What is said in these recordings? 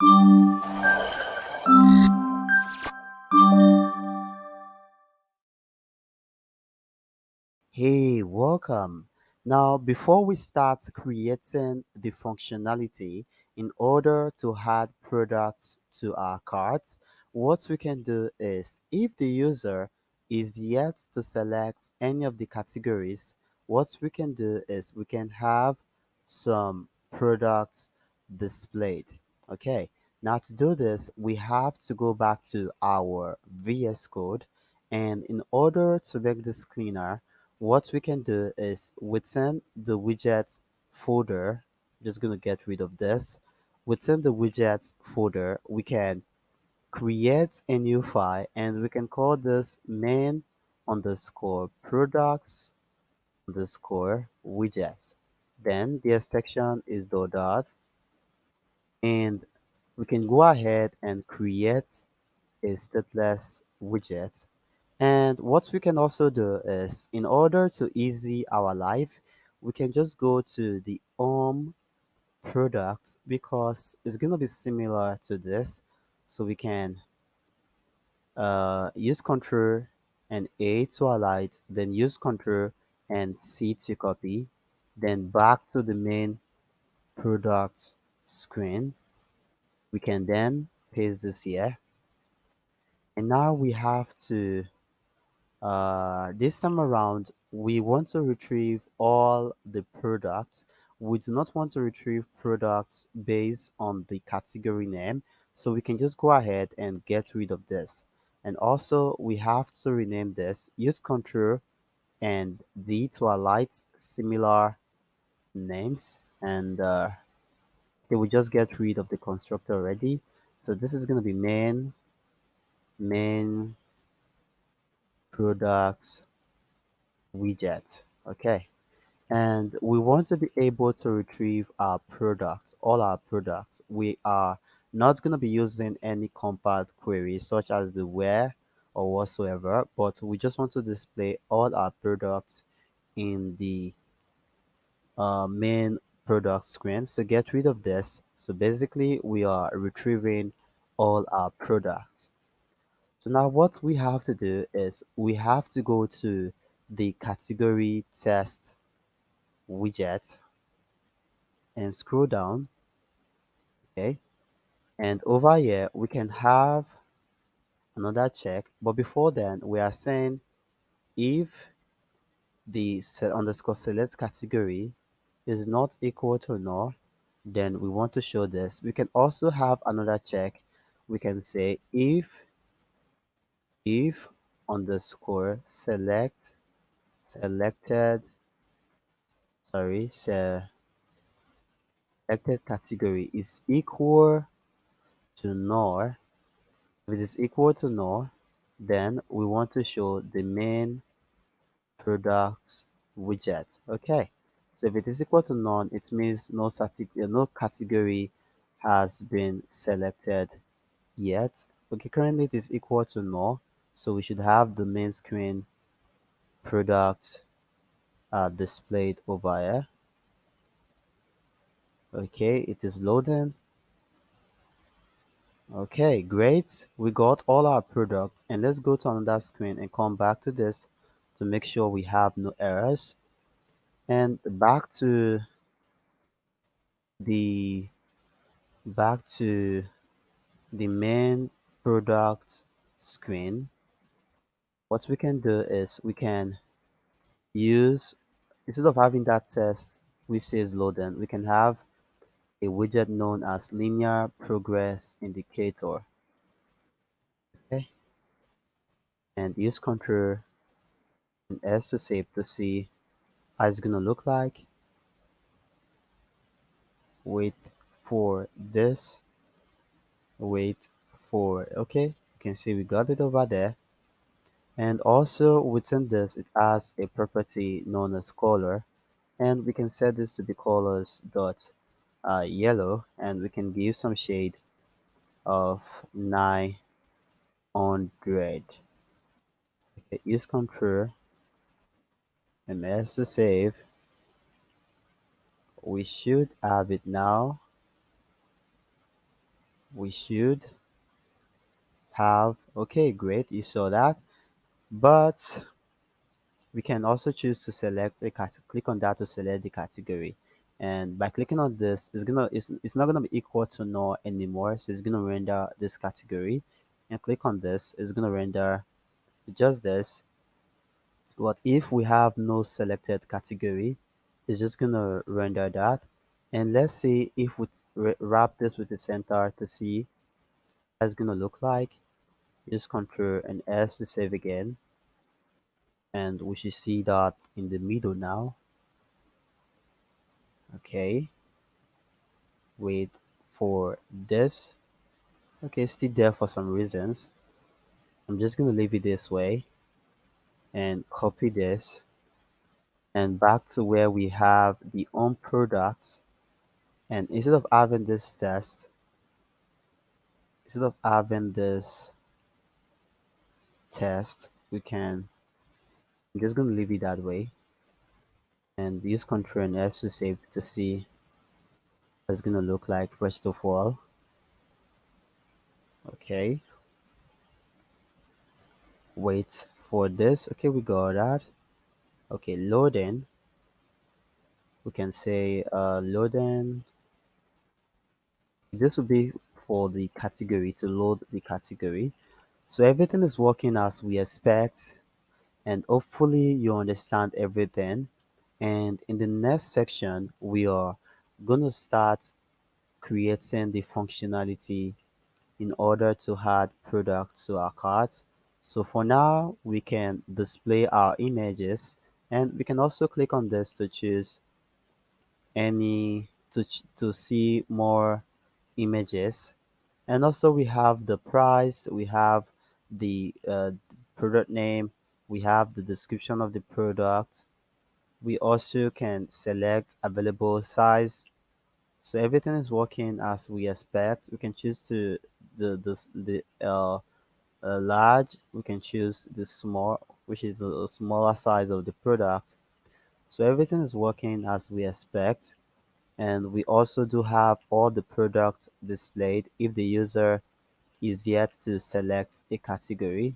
Hey, welcome. Now, before we start creating the functionality in order to add products to our cart, what we can do is if the user is yet to select any of the categories, what we can do is we can have some products displayed. Okay, now to do this, we have to go back to our VS Code, and in order to make this cleaner, what we can do is within the widgets folder, just going to get rid of this. Within the widgets folder, we can create a new file and we can call this main underscore products underscore widgets. Then the extension is dot, and we can go ahead and create a stateless widget. And what we can also do is, in order to easy our life, we can just go to the home product because it's going to be similar to this. So we can use Control and A to highlight, then use Control and C to copy, then back to the main product screen. We can then paste this here. And now we have to this time around, we want to retrieve all the products. We do not want to retrieve products based on the category name. So we can just go ahead and get rid of this. And also we have to rename this. Use Ctrl and D to highlight similar names. And okay, we just get rid of the constructor already. So this is going to be main products widget. Okay. And we want to be able to retrieve our products, all our products. We are not going to be using any compact queries such as the where or whatsoever, but we just want to display all our products in the main product screen. So get rid of this. So basically we are retrieving all our products. So now what we have to do is we have to go to the category test widget and scroll down. Okay, and over here we can have another check, but before then we are saying if the underscore select category is not equal to null, then we want to show this. We can also have another check. We can say if underscore selected sorry selected category is equal to null. If it is equal to null, then we want to show the main product widget. Okay, so if it is equal to none, it means no category has been selected yet. Okay, currently it is equal to null, so we should have the main screen product displayed over here. Okay, it is loading. Okay, great. We got all our products, and let's go to another screen and come back to this to make sure we have no errors. And the back to the main product screen. What we can do is we can use, instead of having that test which says loading, we can have a widget known as linear progress indicator. Okay, and use Control and S to save to see how it's gonna look like. Wait for this. Wait for okay. You can see we got it over there. And also within this, it has a property known as color, and we can set this to be colors dot yellow, and we can give some shade of 900. Okay, use Control and S to save. We should have it now. We should have, okay, great, you saw that. But we can also choose to select a click on that to select the category. And by clicking on this, it's not gonna be equal to no anymore. So it's gonna render this category. And click on this, it's gonna render just this. But if we have no selected category, it's just gonna render that. And let's see if we wrap this with the center to see how it's gonna look like. Use Control and S to save again. And we should see that in the middle now. Okay, wait for this. Okay, still there for some reasons. I'm just gonna leave it this way and copy this and back to where we have the own products. And instead of having this test, I'm just gonna leave it that way and use Control and S to save to see what it's gonna look like first of all. Okay, wait for this. Okay, we got that. Okay, loading. We can say loading. This will be for the category to load the category. So everything is working as we expect, and hopefully you understand everything. And in the next section, we are going to start creating the functionality in order to add products to our carts. So for now, we can display our images, and we can also click on this to choose any to see more images. And also we have the price, we have the product name, we have the description of the product. We also can select available size. So everything is working as we expect. We can choose to the large. We can choose the small, which is a smaller size of the product. So everything is working as we expect. And we also do have all the products displayed if the user is yet to select a category.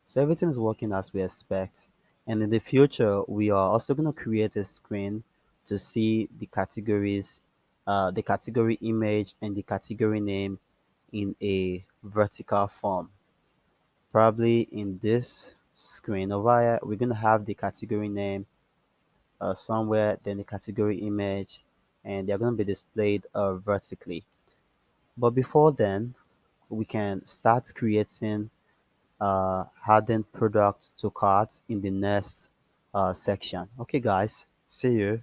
So everything is working as we expect. And in the future, we are also going to create a screen to see the categories, the category image and the category name in a vertical form. Probably in this screen over here, we're going to have the category name somewhere, then the category image, and they're going to be displayed vertically. But before then, we can start creating adding products to carts in the next section. Okay, guys, see you.